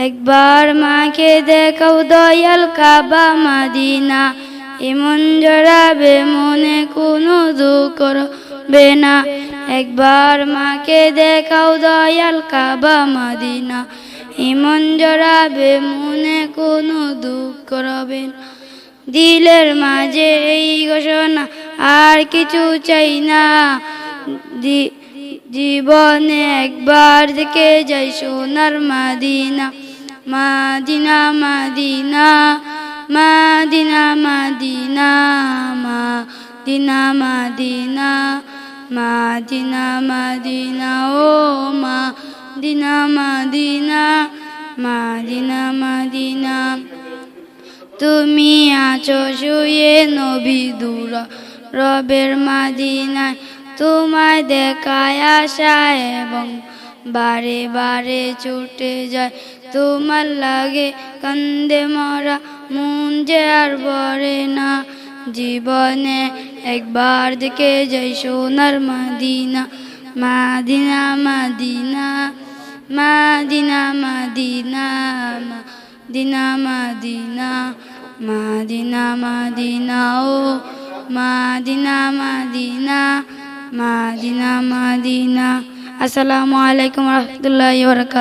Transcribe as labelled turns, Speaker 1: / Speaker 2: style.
Speaker 1: একবার মাকে দেখাও দয়াল কাবা মদিনা, এমন জড়াবে মনে কোনো দুঃখ করবে না। একবার মাকে দেখাও দয়াল কাবা মদিনা, এমন জড়াবে মনে কোনো দুঃখ করবে না। দিলের মাঝে এই ঘোষণা, আর কিছু চাই না। জীবনে একবার দেখে যাই সোনার Medina. Medina Medina Medina Medina Medina Medina Medina Medina ও মদিনা মদিনা মদিনা মদিনা। তুমি আছো শুয়ে নবী দূর রবের মদিনায়, তোমায় দেখায় আশা এবং বারে বারে ছুটে যায়। তোমার লাগে কান্দে মরা মন যে আর ভরে না। জীবনে একবার দেখে যাই সোনার Medina. Medina Medina Medina Medina Medina Medina Medina Medina ও মদিনা মদিনা মদিনা মদিনা। আসসালামু আলাইকুম ওয়া রাহমাতুল্লাহি ওয়া বারাকাতুহু।